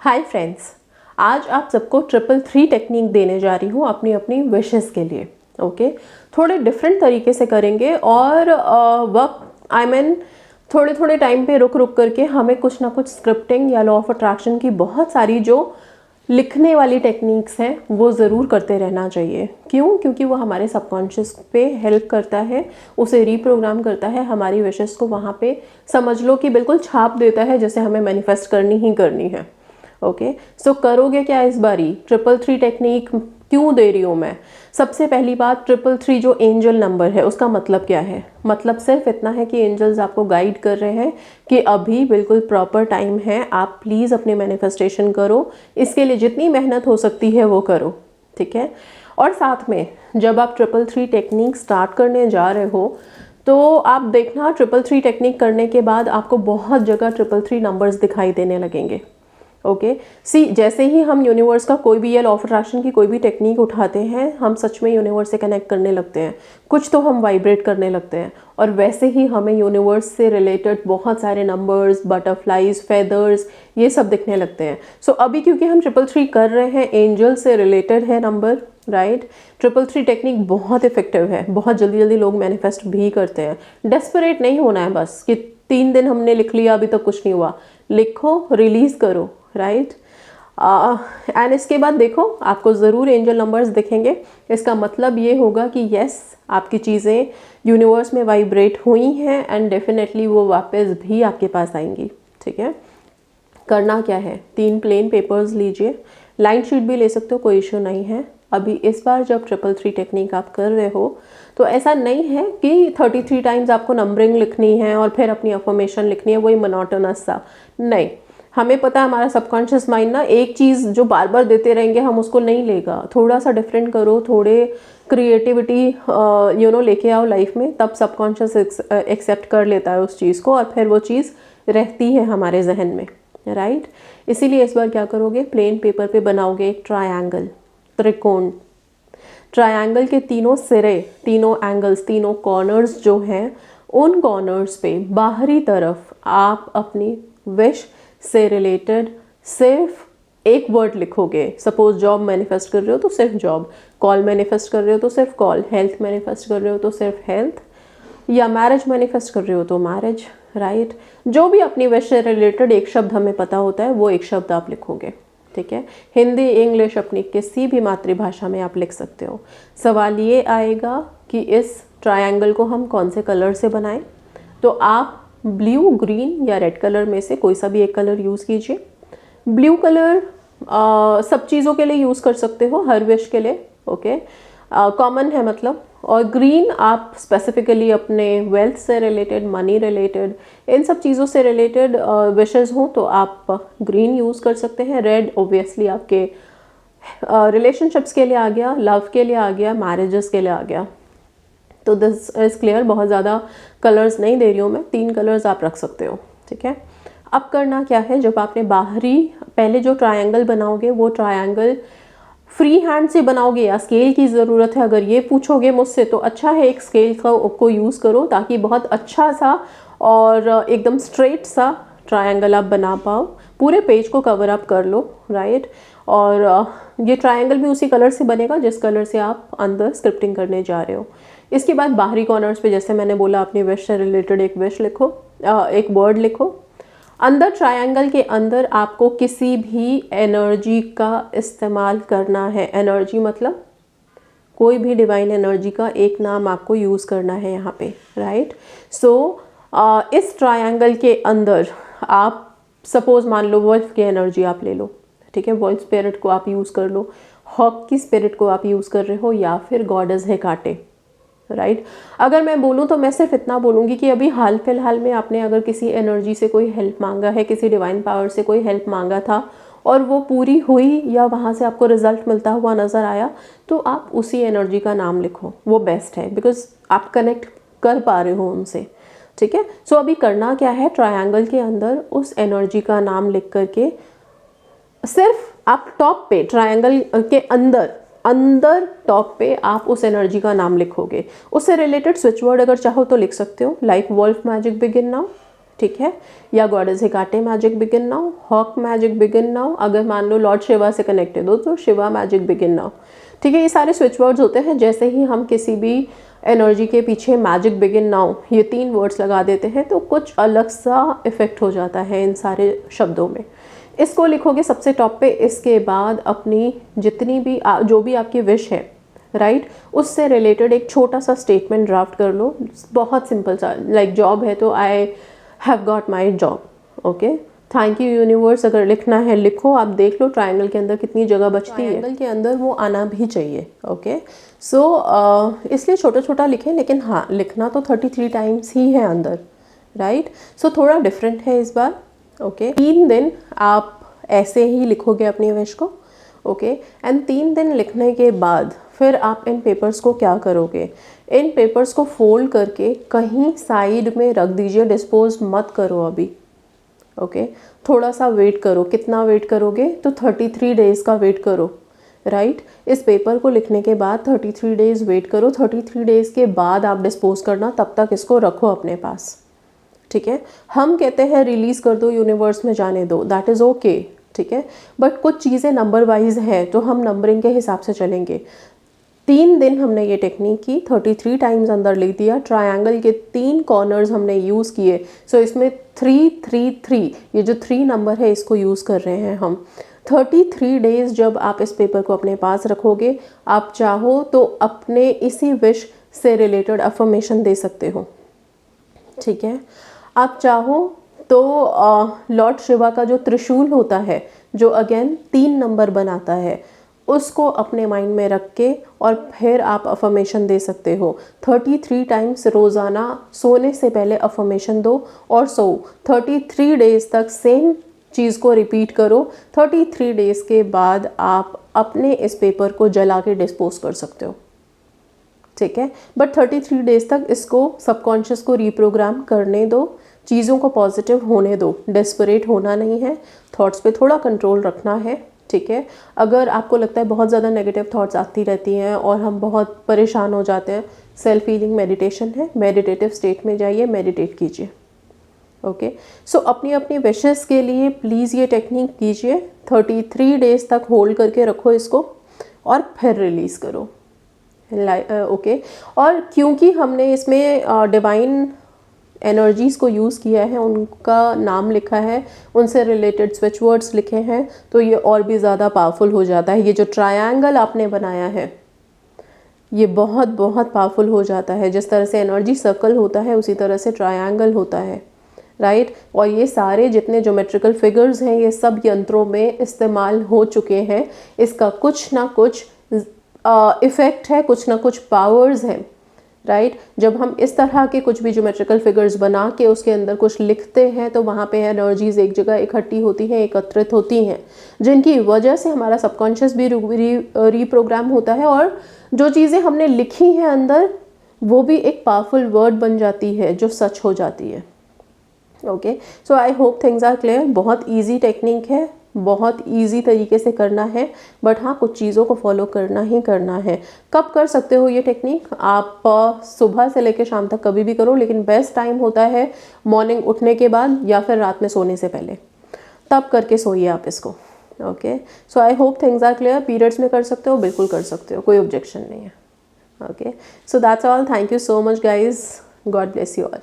Hi friends, आज आप सबको 333 टेक्निक देने जा रही हूँ अपनी अपनी विशेस के लिए। ओके, थोड़े डिफरेंट तरीके से करेंगे और थोड़े थोड़े टाइम पे रुक रुक करके हमें कुछ ना कुछ स्क्रिप्टिंग या लॉ ऑफ अट्रैक्शन की बहुत सारी जो लिखने वाली टेक्निक्स हैं वो ज़रूर करते रहना चाहिए। क्यों? क्योंकि वो हमारे सबकॉन्शियस पे हेल्प करता है, उसे रीप्रोग्राम करता है, हमारी विशेस को वहाँ पे समझ लो कि बिल्कुल छाप देता है, जैसे हमें मैनिफेस्ट करनी ही करनी है। ओके, सो करोगे क्या इस बारी? 333 टेक्निक क्यों दे रही हूँ मैं? सबसे पहली बात, 333 जो एंजल नंबर है उसका मतलब क्या है? मतलब सिर्फ इतना है कि एंजल्स आपको गाइड कर रहे हैं कि अभी बिल्कुल प्रॉपर टाइम है, आप प्लीज़ अपने मैनिफेस्टेशन करो, इसके लिए जितनी मेहनत हो सकती है वो करो। ठीक है, और साथ में जब आप 333 टेक्निक स्टार्ट करने जा रहे हो तो आप देखना 333 टेक्निक करने के बाद आपको बहुत जगह 333 नंबर्स दिखाई देने लगेंगे। ओके, जैसे ही हम यूनिवर्स का कोई भी या लॉ ऑफ अट्रैक्शन की कोई भी टेक्निक उठाते हैं, हम सच में यूनिवर्स से कनेक्ट करने लगते हैं, कुछ तो हम वाइब्रेट करने लगते हैं, और वैसे ही हमें यूनिवर्स से रिलेटेड बहुत सारे नंबर्स, बटरफ्लाइज, फेदर्स, ये सब दिखने लगते हैं। सो अभी क्योंकि हम 333 कर रहे हैं, एंजल से रिलेटेड है नंबर, राइट। 333 टेक्निक बहुत इफेक्टिव है, बहुत जल्दी जल्दी लोग मैनिफेस्ट भी करते हैं। डेस्परेट नहीं होना है बस कि 3 दिन हमने लिख लिया अभी तक कुछ नहीं हुआ। लिखो, रिलीज करो, राइट। एंड इसके बाद देखो आपको ज़रूर एंजल नंबर्स दिखेंगे। इसका मतलब ये होगा कि यस, आपकी चीज़ें यूनिवर्स में वाइब्रेट हुई हैं एंड डेफिनेटली वो वापस भी आपके पास आएंगी। ठीक है, करना क्या है? 3 प्लेन पेपर्स लीजिए, लाइन शीट भी ले सकते हो, कोई इशू नहीं है। अभी इस बार जब 333 टेक्निक आप कर रहे हो तो ऐसा नहीं है कि 33 टाइम्स आपको नंबरिंग लिखनी है और फिर अपनी अफर्मेशन लिखनी है, वही मोनोटोनस सा नहीं। हमें पता है हमारा सबकॉन्शियस माइंड ना एक चीज़ जो बार बार देते रहेंगे हम उसको नहीं लेगा। थोड़ा सा डिफरेंट करो, थोड़े क्रिएटिविटी लेके आओ लाइफ में, तब सबकॉन्शियस एक्सेप्ट कर लेता है उस चीज़ को और फिर वो चीज़ रहती है हमारे जहन में, राइट। इसीलिए इस बार क्या करोगे, प्लेन पेपर पे बनाओगे एक ट्रायंगल, त्रिकोण। ट्रायंगल के तीनों सिरे, तीनों एंगल्स, तीनों कॉर्नर्स जो हैं, उन कॉर्नर्स पे बाहरी तरफ आप अपनी विश से रिलेटेड सिर्फ एक वर्ड लिखोगे। सपोज जॉब मैनिफेस्ट कर रहे हो तो सिर्फ जॉब, कॉल मैनिफेस्ट कर रहे हो तो सिर्फ कॉल, हेल्थ मैनिफेस्ट कर रहे हो तो सिर्फ हेल्थ, या मैरिज मैनिफेस्ट कर रहे हो तो मैरिज, राइट। जो भी अपनी विश से रिलेटेड एक शब्द हमें पता होता है वो एक शब्द आप लिखोगे। ठीक है, हिंदी, इंग्लिश, अपनी किसी भी मातृभाषा में आप लिख सकते हो। सवाल ये आएगा कि इस ट्रायंगल को हम कौन से कलर से बनाएं, तो आप ब्लू, ग्रीन या रेड कलर में से कोई सा भी एक कलर यूज़ कीजिए। ब्लू कलर सब चीज़ों के लिए यूज़ कर सकते हो, हर विश के लिए, ओके, कॉमन है मतलब। और ग्रीन आप स्पेसिफिकली अपने वेल्थ से रिलेटेड, मनी रिलेटेड, इन सब चीज़ों से रिलेटेड विशेस हो तो आप ग्रीन यूज़ कर सकते हैं। रेड ओबियसली आपके रिलेशनशिप्स के लिए आ गया, लव के लिए आ गया, मैरिजेस के लिए आ गया। तो दिस इज़ क्लियर, बहुत ज़्यादा कलर्स नहीं दे रही हूँ मैं, 3 कलर्स आप रख सकते हो। ठीक है, अब करना क्या है, जब आपने बाहरी पहले जो ट्रायंगल बनाओगे वो ट्रायंगल फ्री हैंड से बनाओगे या स्केल की ज़रूरत है, अगर ये पूछोगे मुझसे तो अच्छा है एक स्केल को यूज़ करो, ताकि बहुत अच्छा सा और एकदम स्ट्रेट सा ट्रायंगल आप बना पाओ। पूरे पेज को कवर अप कर लो, राइट। और ये ट्रायंगल भी उसी कलर से बनेगा जिस कलर से आप अंदर स्क्रिप्टिंग करने जा रहे हो। इसके बाद बाहरी कॉर्नर्स पे जैसे मैंने बोला, अपनी विश से रिलेटेड एक विश लिखो, एक वर्ड लिखो। अंदर ट्रायंगल के अंदर आपको किसी भी एनर्जी का इस्तेमाल करना है। एनर्जी मतलब कोई भी डिवाइन एनर्जी का एक नाम आपको यूज़ करना है यहाँ पे, राइट। सो इस ट्रायंगल के अंदर आप सपोज मान लो वुल्फ की एनर्जी आप ले लो, ठीक है, वुल्फ स्पिरिट को आप यूज़ कर लो, हॉक की स्पिरिट को आप यूज़ कर रहे हो, या फिर गॉडेस हेकाटे, राइट। अगर मैं बोलूँ तो मैं सिर्फ इतना बोलूँगी कि अभी हाल फिलहाल में आपने अगर किसी एनर्जी से कोई हेल्प मांगा है, किसी डिवाइन पावर से कोई हेल्प मांगा था और वो पूरी हुई या वहाँ से आपको रिजल्ट मिलता हुआ नज़र आया, तो आप उसी एनर्जी का नाम लिखो, वो बेस्ट है, बिकॉज आप कनेक्ट कर पा रहे हो उनसे। ठीक है, सो अभी करना क्या है, ट्रायंगल के अंदर उस एनर्जी का नाम लिख करके सिर्फ आप टॉप पे, ट्रायंगल के अंदर टॉप पे आप उस एनर्जी का नाम लिखोगे। उससे रिलेटेड स्विच वर्ड अगर चाहो तो लिख सकते हो, like wolf magic begin now, ठीक है, या goddess Hecate magic begin now, hawk magic begin now, अगर मान लो लॉर्ड शिवा से कनेक्टेड हो तो शिवा मैजिक बिगिन नाउ। ठीक है, ये सारे स्विच वर्ड्स होते हैं। जैसे ही हम किसी भी एनर्जी के पीछे मैजिक बिगिन नाउ ये 3 वर्ड्स लगा देते हैं तो कुछ अलग सा इफेक्ट हो जाता है इन सारे शब्दों में। इसको लिखोगे सबसे टॉप पे, इसके बाद अपनी जितनी भी जो भी आपकी विश है, राइट, उससे रिलेटेड एक छोटा सा स्टेटमेंट ड्राफ्ट कर लो। बहुत सिंपल सा, लाइक जॉब है तो I have got my job, okay, thank you universe. अगर लिखना है लिखो, आप देख लो ट्रायंगल के अंदर कितनी जगह बचती है, ट्रायंगल के अंदर वो आना भी चाहिए, ओके। सो इसलिए छोटा छोटा लिखें, लेकिन हाँ लिखना तो 33 टाइम्स ही है अंदर, राइट। सो थोड़ा डिफरेंट है इस बार, ओके। 3 दिन आप ऐसे ही लिखोगे अपनी विश को, ओके, एंड 3 दिन लिखने के बाद फिर आप इन पेपर्स को क्या करोगे, इन पेपर्स को फोल्ड करके कहीं साइड में रख दीजिए, डिस्पोज मत करो अभी, ओके। थोड़ा सा वेट करो। कितना वेट करोगे, तो 33 डेज़ का वेट करो, राइट। इस पेपर को लिखने के बाद 33 डेज़ वेट करो। 33 डेज़ के बाद आप डिस्पोज करना, तब तक इसको रखो अपने पास, ठीक है। हम कहते हैं रिलीज़ कर दो, यूनिवर्स में जाने दो, दैट इज़ ओके, ठीक है। बट कुछ चीज़ें नंबर वाइज है तो हम नंबरिंग के हिसाब से चलेंगे। 3 दिन हमने ये टेक्निक की, 33 टाइम्स अंदर लिख दिया। ट्रायंगल के 3 कॉर्नर्स हमने यूज़ किए। सो इसमें 333 ये जो 3 नंबर है इसको यूज़ कर रहे हैं हम। 33 डेज़ जब आप इस पेपर को अपने पास रखोगे, आप चाहो तो अपने इसी विश से रिलेटेड अफर्मेशन दे सकते हो, ठीक है। आप चाहो तो लॉर्ड शिवा का जो त्रिशूल होता है, जो अगेन 3 नंबर बनाता है, उसको अपने माइंड में रख के और फिर आप अफर्मेशन दे सकते हो। 33 टाइम्स रोज़ाना सोने से पहले अफर्मेशन दो और सो 33 डेज़ तक सेम चीज़ को रिपीट करो। 33 डेज़ के बाद आप अपने इस पेपर को जला के डिस्पोज कर सकते हो, ठीक है। बट 33 डेज़ तक इसको सबकॉन्शियस को रीप्रोग्राम करने दो, चीज़ों को पॉजिटिव होने दो, डेस्परेट होना नहीं है, थॉट्स पे थोड़ा कंट्रोल रखना है, ठीक है। अगर आपको लगता है बहुत ज़्यादा नेगेटिव थॉट्स आती रहती हैं और हम बहुत परेशान हो जाते हैं, सेल्फ हीलिंग मेडिटेशन है, मेडिटेटिव स्टेट में जाइए, मेडिटेट कीजिए, ओके। सो अपनी अपनी विशेस के लिए प्लीज़ ये टेक्निक कीजिए। 33 डेज़ तक होल्ड करके रखो इसको और फिर रिलीज़ करो, ओके। और क्योंकि हमने इसमें डिवाइन एनर्जीज़ को यूज़ किया है, उनका नाम लिखा है, उनसे रिलेटेड स्विच वर्ड्स लिखे हैं, तो ये और भी ज़्यादा पावरफुल हो जाता है। ये जो ट्रायंगल आपने बनाया है ये बहुत बहुत पावरफुल हो जाता है। जिस तरह से एनर्जी सर्कल होता है उसी तरह से ट्रायंगल होता है, राइट। और ये सारे जितने ज्योमेट्रिकल फिगर्स हैं ये सब यंत्रों में इस्तेमाल हो चुके हैं। इसका कुछ ना कुछ इफ़ेक्ट है, कुछ ना कुछ पावर्स हैं, राइट। जब हम इस तरह के कुछ भी ज्योमेट्रिकल फिगर्स बना के उसके अंदर कुछ लिखते हैं तो वहाँ पे एनर्जीज एक जगह इकट्ठी होती हैं, एकत्रित होती हैं, जिनकी वजह से हमारा सबकॉन्शियस भी रीप्रोग्राम होता है और जो चीज़ें हमने लिखी हैं अंदर वो भी एक पावरफुल वर्ड बन जाती है जो सच हो जाती है, okay. So I hope things are clear. बहुत ईजी टेक्निक है, बहुत इजी तरीके से करना है, बट हाँ कुछ चीज़ों को फॉलो करना ही करना है। कब कर सकते हो ये टेक्निक, आप सुबह से लेकर शाम तक कभी भी करो, लेकिन बेस्ट टाइम होता है मॉर्निंग उठने के बाद या फिर रात में सोने से पहले, तब करके सोइए आप इसको, okay. So I hope things are clear. Periods में कर सकते हो, बिल्कुल कर सकते हो, कोई ऑब्जेक्शन नहीं है, okay. So that's all. Thank you so much guys, God bless you all.